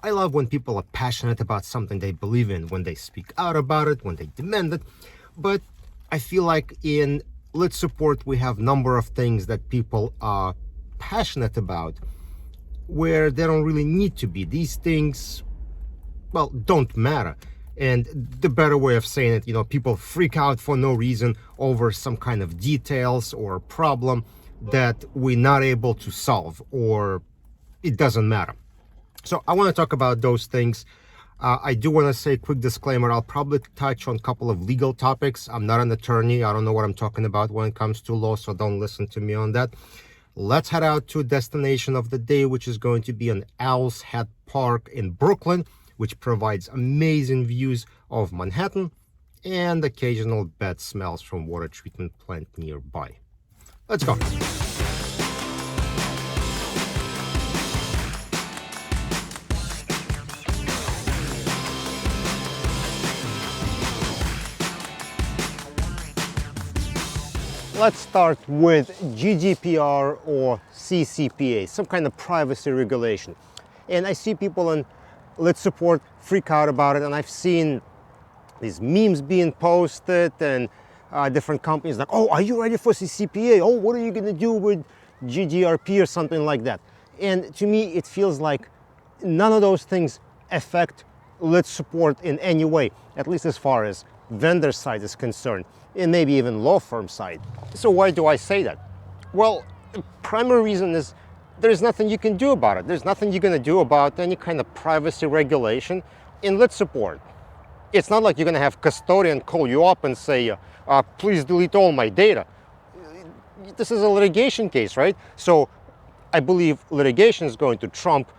I love when people are passionate about something they believe in, when they speak out about it, when they demand it. But I feel like in Let's Support, we have a number of things that people are passionate about where they don't really need to be. These things, well, don't matter. And the better way of saying it, people freak out for no reason over some kind of details or problem that we're not able to solve, or it doesn't matter. So I want to talk about those things. I do want to say a quick disclaimer. I'll probably touch on a couple of legal topics. I'm not an attorney. I don't know what I'm talking about when it comes to law, so don't listen to me on that. Let's head out to a destination of the day, which is going to be an Owl's Head Park in Brooklyn, which provides amazing views of Manhattan and occasional bad smells from water treatment plant nearby. Let's go. Let's start with GDPR or CCPA, some kind of privacy regulation. And I see people on Let's Support freak out about it, and I've seen these memes being posted and different companies like, oh, are you ready for CCPA? Oh, what are you gonna do with GDPR or something like that? And to me, it feels like none of those things affect Let's Support in any way, at least as far as vendor side is concerned, and maybe even law firm side. So why do I say that? Well, the primary reason is there's nothing you can do about it. There's nothing you're gonna do about any kind of privacy regulation in Let's Support. It's not like you're gonna have custodian call you up and say, please delete all my data. This is a litigation case, right? So I believe litigation is going to trump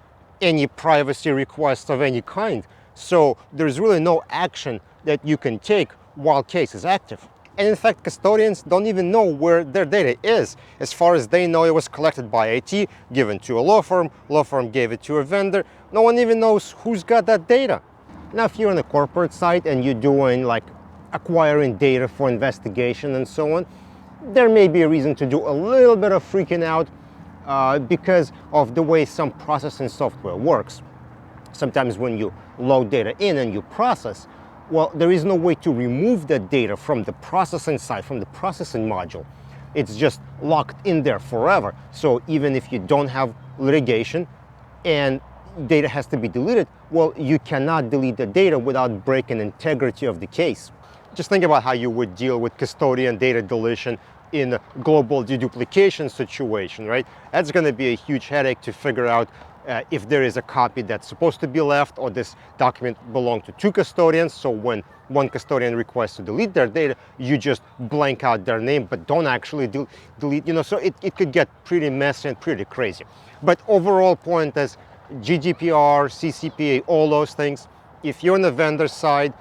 any privacy request of any kind. So there's really no action that you can take while case is active. And in fact, custodians don't even know where their data is. As far as they know, it was collected by IT, given to a law firm gave it to a vendor. No one even knows who's got that data. Now, if you're on the corporate side and you're doing like acquiring data for investigation and so on, there may be a reason to do a little bit of freaking out because of the way some processing software works. Sometimes when you load data in and you process, well, there is no way to remove that data from the processing side, from the processing module. It's just locked in there forever. So even if you don't have litigation and data has to be deleted, well, you cannot delete the data without breaking integrity of the case. Just think about how you would deal with custodian data deletion in a global deduplication situation, right? That's going to be a huge headache to figure out if there is a copy that's supposed to be left, or this document belonged to two custodians. So when one custodian requests to delete their data, you just blank out their name, but don't actually delete, so it could get pretty messy and pretty crazy. But overall point is GDPR, CCPA, all those things. If you're on the vendor side,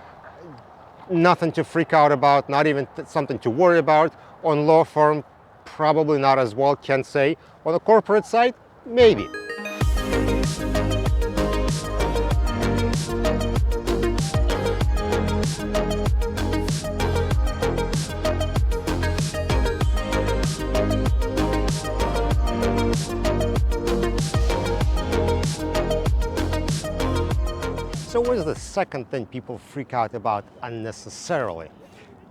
nothing to freak out about, not even something to worry about. On law firm, probably not as well, can't say. On the corporate side, maybe. So what is the second thing people freak out about unnecessarily?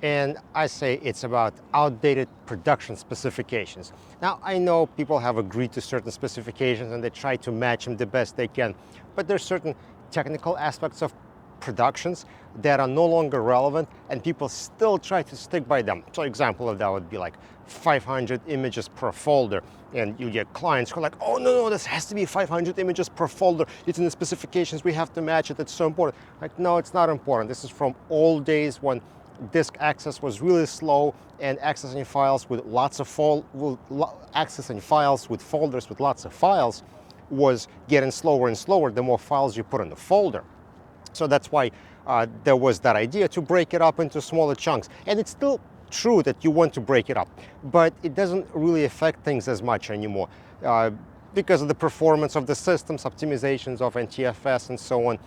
And I say it's about outdated production specifications. Now, I know people have agreed to certain specifications and they try to match them the best they can, but there's certain technical aspects of productions that are no longer relevant and people still try to stick by them. So example of that would be like 500 images per folder, and you get clients who are like, oh no, this has to be 500 images per folder, it's in the specifications, we have to match it, it's so important. Like, no, it's not important. This is from old days when disk access was really slow and accessing files with lots of accessing files with folders with lots of files was getting slower and slower the more files you put in the folder. So that's why there was that idea to break it up into smaller chunks. And it's still true that you want to break it up, but it doesn't really affect things as much anymore because of the performance of the systems, optimizations of NTFS and so on.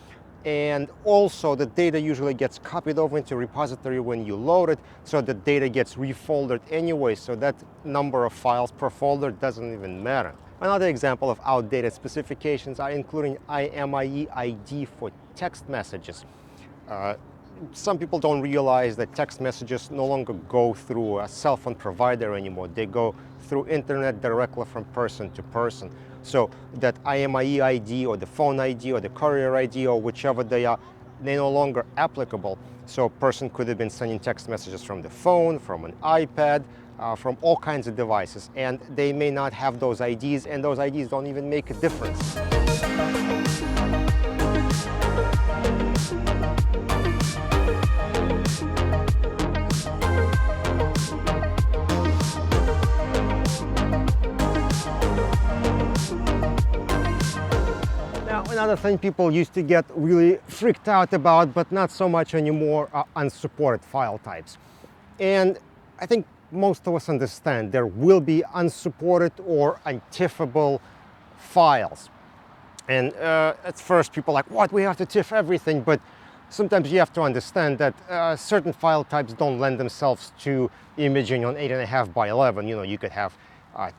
And also the data usually gets copied over into a repository when you load it, so the data gets refoldered anyway, so that number of files per folder doesn't even matter. Another example of outdated specifications are including IMEI ID for text messages. Some people don't realize that text messages no longer go through a cell phone provider anymore. They go through internet directly from person to person. So that IMEI ID or the phone ID or the courier ID or whichever they are, they're no longer applicable. So a person could have been sending text messages from the phone, from an iPad, from all kinds of devices, and they may not have those IDs, and those IDs don't even make a difference. Now, another thing people used to get really freaked out about, but not so much anymore, are unsupported file types. And I think most of us understand there will be unsupported or untiffable files. And at first people are like, what, we have to tiff everything? But sometimes you have to understand that certain file types don't lend themselves to imaging on 8.5 by 11. You know, you could have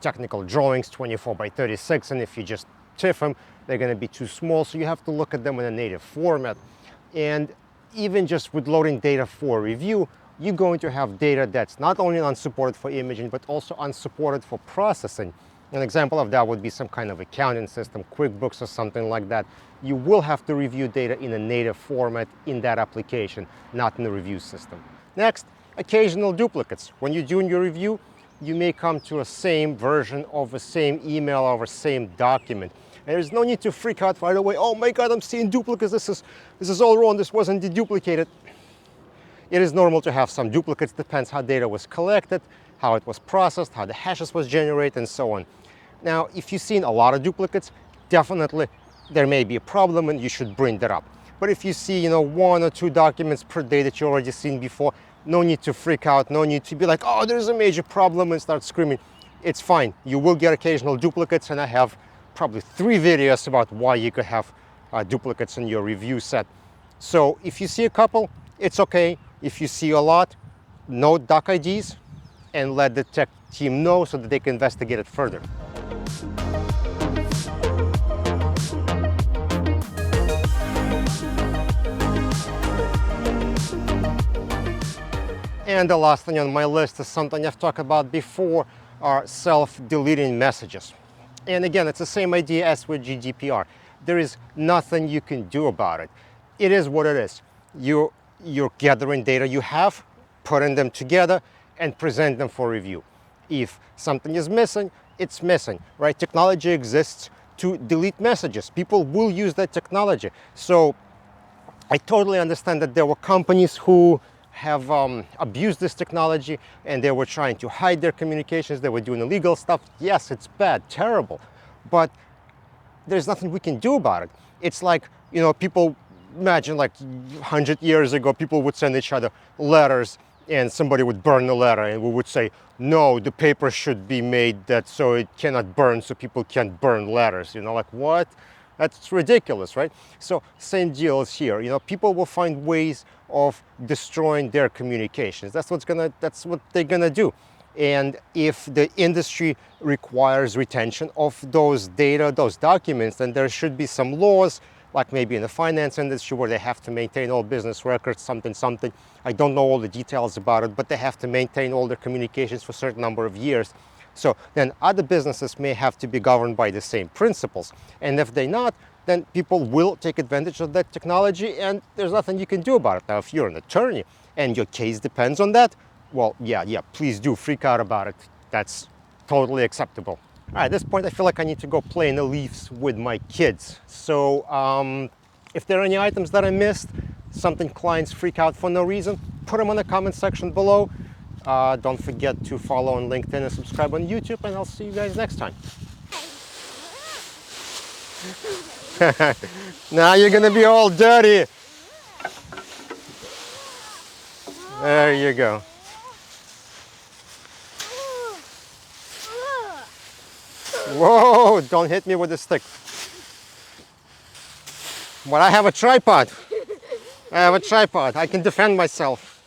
technical drawings 24 by 36, and if you just tiff them, they're going to be too small. So you have to look at them in a native format. And even just with loading data for review, you're going to have data that's not only unsupported for imaging, but also unsupported for processing. An example of that would be some kind of accounting system, QuickBooks or something like that. You will have to review data in a native format in that application, not in the review system. Next, occasional duplicates. When you're doing your review, you may come to a same version of the same email or the same document. And there's no need to freak out right away. Oh my God, I'm seeing duplicates. This is all wrong. This wasn't deduplicated. It is normal to have some duplicates. Depends how data was collected, how it was processed, how the hashes was generated, and so on. Now, if you've seen a lot of duplicates, definitely there may be a problem and you should bring that up. But if you see, one or two documents per day that you already seen before, no need to freak out, no need to be like, oh, there's a major problem and start screaming. It's fine. You will get occasional duplicates, and I have probably 3 videos about why you could have duplicates in your review set. So if you see a couple, it's okay. If you see a lot, note doc IDs and let the tech team know so that they can investigate it further. And the last thing on my list is something I've talked about before, are self-deleting messages. And again, it's the same idea as with GDPR. There is nothing you can do about it. It is what it is. You're gathering data you have, putting them together, and present them for review. If something is missing, it's missing, right? Technology exists to delete messages. People will use that technology. So I totally understand that there were companies who have abused this technology and they were trying to hide their communications. They were doing illegal stuff. Yes, it's bad, terrible, but there's nothing we can do about it. It's like, people imagine like 100 years ago, people would send each other letters and somebody would burn the letter and we would say, no, the paper should be made that so it cannot burn, so people can't burn letters. Like what? That's ridiculous, right? So same deal is here. People will find ways of destroying their communications. That's what they're gonna do. And if the industry requires retention of those data, those documents, then there should be some laws, like maybe in the finance industry where they have to maintain all business records, something. I don't know all the details about it, but they have to maintain all their communications for a certain number of years. So then other businesses may have to be governed by the same principles. And if they're not, then people will take advantage of that technology and there's nothing you can do about it. Now, if you're an attorney and your case depends on that, well, yeah, please do freak out about it. That's totally acceptable. All right, at this point, I feel like I need to go play in the leaves with my kids. So if there are any items that I missed, something clients freak out for no reason, put them in the comment section below. Don't forget to follow on LinkedIn and subscribe on YouTube, and I'll see you guys next time. Now you're gonna be all dirty. There you go. Whoa, don't hit me with the stick. But I have a tripod. I can defend myself.